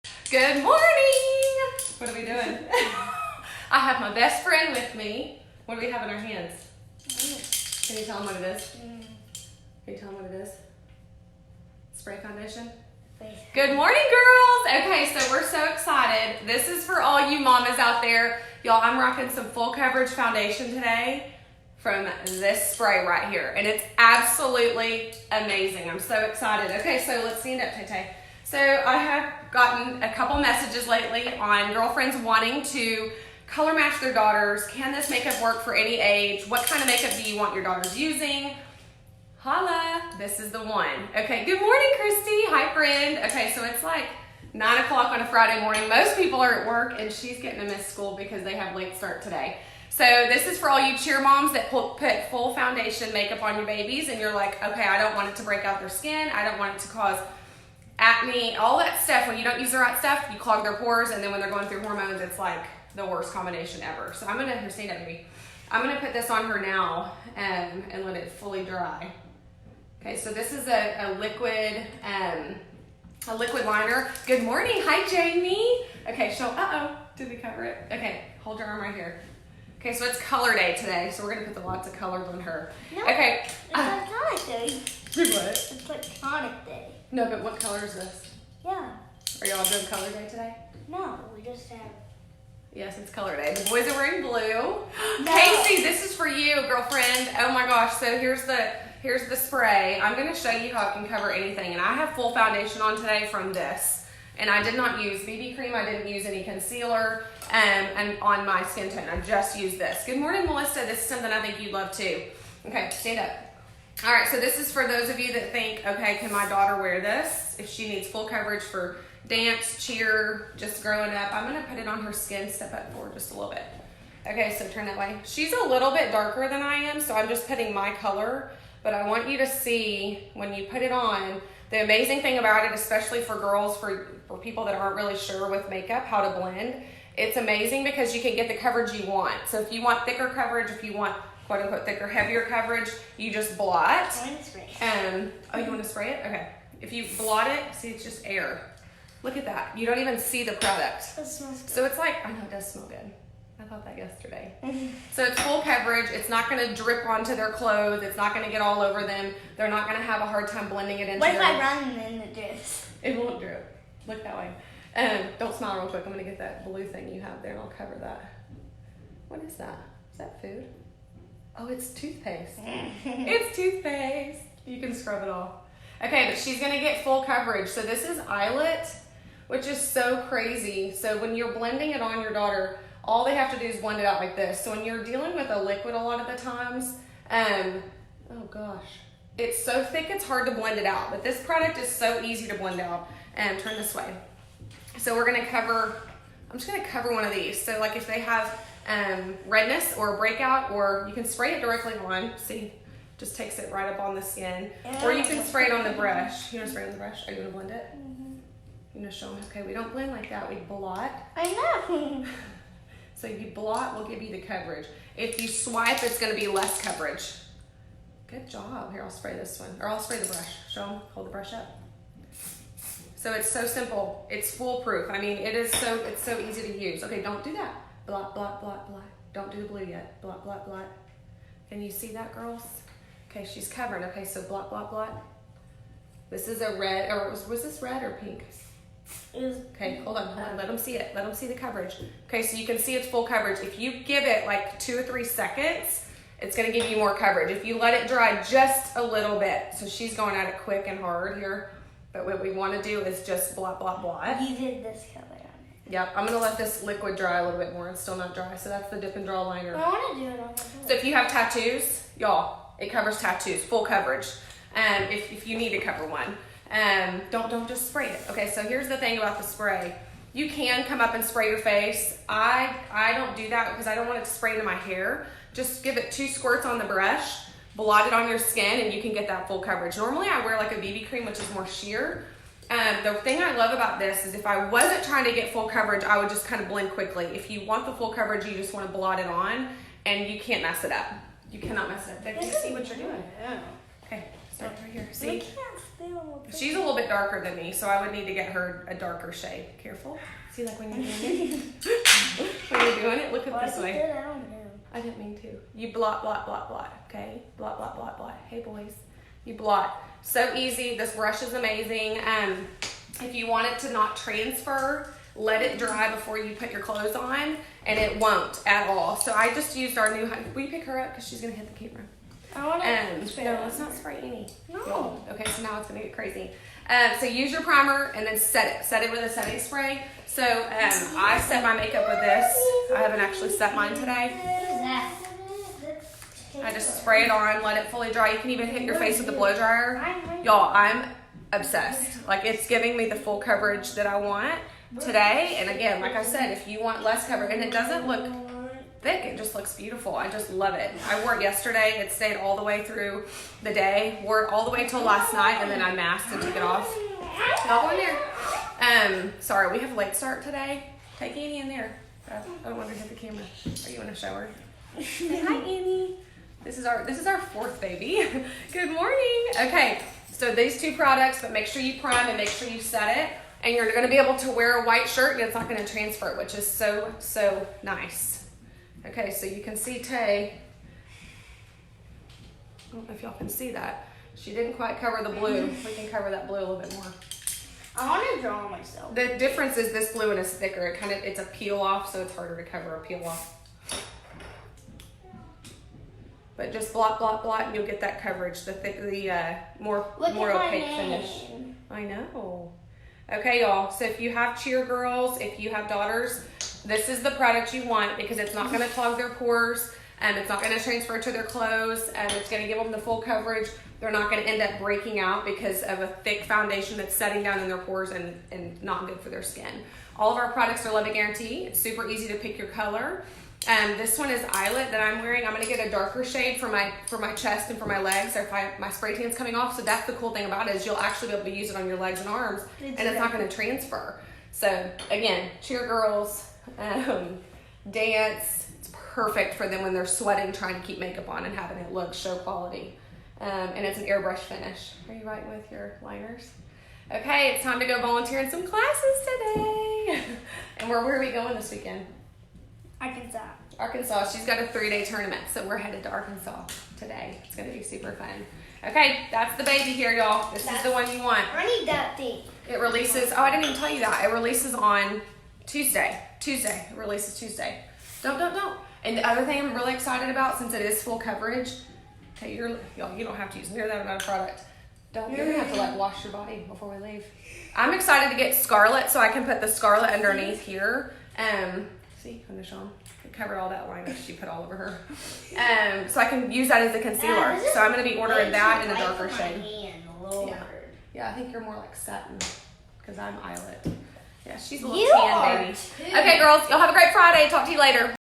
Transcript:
Good morning! What are we doing? I have my best friend with me. What do we have in our hands? Can you tell them what it is? Can you tell them what it is? Spray foundation? Good morning, girls! Okay, so we're so excited. This is for all you mamas out there. Y'all, I'm rocking some full coverage foundation today from this spray right here. And it's absolutely amazing. I'm so excited. Okay, so let's stand up, Tay-Tay. So I have gotten a couple messages lately on girlfriends wanting to color match their daughters. Can this makeup work for any age? What kind of makeup do you want your daughters using? Holla, this is the one. Okay, good morning, Christy. Hi, friend. Okay, so it's like 9 o'clock on a Friday morning. Most people are at work and she's getting to miss school because they have late start today. So this is for all you cheer moms that put full foundation makeup on your babies and you're like, okay, I don't want it to break out their skin. I don't want it to cause acne, all that stuff. When you don't use the right stuff, you clog their pores, and then when they're going through hormones, it's like the worst combination ever. So I'm gonna, here, stand up, baby. I'm gonna put this on her now and let it fully dry. Okay, so this is a liquid liner. Good morning, hi Jamie. Okay, did we cover it? Okay, hold your arm right here. Okay, so it's color day today, so we're gonna put lots of colors on her. No, okay. It's iconic day. What? It's iconic day. No, but what color is this? Yeah. Are y'all doing color day today? No, we just have. Yes, it's color day. The boys are wearing blue. No. Casey, this is for you, girlfriend. Oh my gosh, so here's the spray. I'm gonna show you how it can cover anything. And I have full foundation on today from this. And I did not use BB cream. I didn't use any concealer and on my skin tone. I just used this. Good morning, Melissa. This is something I think you'd love too. Okay, stand up. All right, so this is for those of you that think, okay, can my daughter wear this? If she needs full coverage for dance, cheer, just growing up. I'm gonna put it on her skin, step up forward just a little bit. Okay, so turn that way. She's a little bit darker than I am, so I'm just putting my color, but I want you to see when you put it on, the amazing thing about it, especially for girls, for people that aren't really sure with makeup, how to blend, it's amazing because you can get the coverage you want. So if you want thicker coverage, if you want quote unquote thicker, heavier coverage, you just blot. I want to spray. Oh, you want to spray it? Okay. If you blot it, see, it's just air. Look at that. You don't even see the product. That smells good. So it's like, I know it does smell good. I thought that yesterday. So it's full coverage. It's not going to drip onto their clothes. It's not going to get all over them. They're not going to have a hard time blending it into What if I run and it drips? It won't drip. Look that way. Don't smile real quick. I'm going to get that blue thing you have there and I'll cover that. What is that? Is that food? Oh, it's toothpaste. It's toothpaste. You can scrub it off. Okay, but she's gonna get full coverage. So this is Eyelet, which is so crazy. So when you're blending it on your daughter, all they have to do is blend it out like this. So when you're dealing with a liquid a lot of the times, oh gosh, it's so thick it's hard to blend it out. But this product is so easy to blend out. Turn this way. So we're gonna cover, I'm just gonna cover one of these. So like if they have redness or a breakout, or you can spray it directly on, see, just takes it right up on the skin, or you can spray it on the brush. You want to spray it on the brush? Are you going to blend it? You know, show them, okay, we don't blend like that, we blot. I know. So you blot will give you the coverage. If you swipe, it's going to be less coverage. Good job. Here, I'll spray this one, or I'll spray the brush. Show them, hold the brush up. So it's so simple. It's foolproof. I mean, it's so easy to use. Okay, don't do that. Blot, blot, blot, blot. Don't do the blue yet. Blot, blot, blot. Can you see that, girls? Okay, she's covered. Okay, so blot, blot, blot. This is a red, or was this red or pink? It was okay, hold on. Let them see it. Let them see the coverage. Okay, so you can see it's full coverage. If you give it like 2 or 3 seconds, it's gonna give you more coverage. If you let it dry just a little bit, so she's going at it quick and hard here, but what we wanna do is just blot, blot, blot. You did this color on it. Yep, I'm gonna let this liquid dry a little bit more. It's still not dry, so that's the dip and draw liner. I want to do it on my face. So if you have tattoos, y'all, it covers tattoos, full coverage. If you need to cover one, don't just spray it. Okay, so here's the thing about the spray. You can come up and spray your face. I don't do that because I don't want it to spray into my hair. Just give it 2 squirts on the brush, blot it on your skin, and you can get that full coverage. Normally I wear like a BB cream, which is more sheer. The thing I love about this is if I wasn't trying to get full coverage, I would just kind of blend quickly. If you want the full coverage, you just want to blot it on, and you can't mess it up. You cannot mess it up. Do you see what you're doing? Yeah. Okay, Start right here. I See? can't feel it. She's a little bit darker than me, so I would need to get her a darker shade. Careful. See, like when you're doing it? When you're doing it, look at this way. I don't know. I didn't mean to. You blot, blot, blot, blot. Okay? Blot, blot, blot, blot. Hey, boys. You blot. So easy. This brush is amazing. If you want it to not transfer, let it dry before you put your clothes on, and it won't at all. So I just used our new... Will you pick her up? Because she's going to hit the camera. I want to No, let's not spray any. No. Okay, so now it's going to get crazy. So use your primer and then set it. Set it with a setting spray. So I set my makeup with this. I haven't actually set mine today. I just spray it on, let it fully dry. You can even hit your face with the blow dryer. Y'all, I'm obsessed. Like, it's giving me the full coverage that I want today. And again, like I said, if you want less coverage, and it doesn't look thick, it just looks beautiful. I just love it. I wore it yesterday. It stayed all the way through the day. Wore it all the way till last night, and then I masked and took it off. Y'all go in there. Sorry, we have a late start today. Take Annie in there. I don't want her to hit the camera. Are you in a shower? Say hi, Annie. This is our fourth baby. Good morning. Okay, so these two products, but make sure you prime and make sure you set it. And you're going to be able to wear a white shirt and it's not going to transfer, which is so, so nice. Okay, so you can see Tay. I don't know if y'all can see that. She didn't quite cover the blue. We can cover that blue a little bit more. I want to draw myself. The difference is this blue one is thicker. It's a peel off, so it's harder to cover a peel off. But just blot, blot, blot, and you'll get that coverage. More opaque finish. I know. Okay, y'all. So if you have cheer girls, if you have daughters, this is the product you want because it's not going to clog their pores, and it's not going to transfer to their clothes, and it's going to give them the full coverage. They're not going to end up breaking out because of a thick foundation that's setting down in their pores and not good for their skin. All of our products are Love It Guarantee. It's super easy to pick your color. This one is Eyelet that I'm wearing. I'm going to get a darker shade for my chest and for my legs. Or if my spray tan's coming off. So that's the cool thing about it is you'll actually be able to use it on your legs and arms, and it's not going to transfer. So again, cheer girls, dance. It's perfect for them when they're sweating, trying to keep makeup on and having it look show quality. And it's an airbrush finish. Are you writing with your liners? Okay, it's time to go volunteer in some classes today. And where are we going this weekend? Arkansas. She's got a 3-day tournament, so we're headed to Arkansas today. It's going to be super fun. Okay, that's the baby here, y'all. This is the one you want. I need that thing. It releases, I didn't even tell you that. It releases on Tuesday. It releases Tuesday. Don't. And the other thing I'm really excited about, since it is full coverage, okay, y'all, you don't have to use near that amount of product. You're going to have to wash your body before we leave. I'm excited to get Scarlet so I can put the Scarlet underneath here. See, I'm gonna show them. It covered all that line that she put all over her. So I can use that as a concealer. So I'm gonna be ordering that in a darker shade. Yeah, I think you're more like satin because I'm Eyelet. Yeah, she's a little tan baby. Okay, girls, y'all have a great Friday. Talk to you later.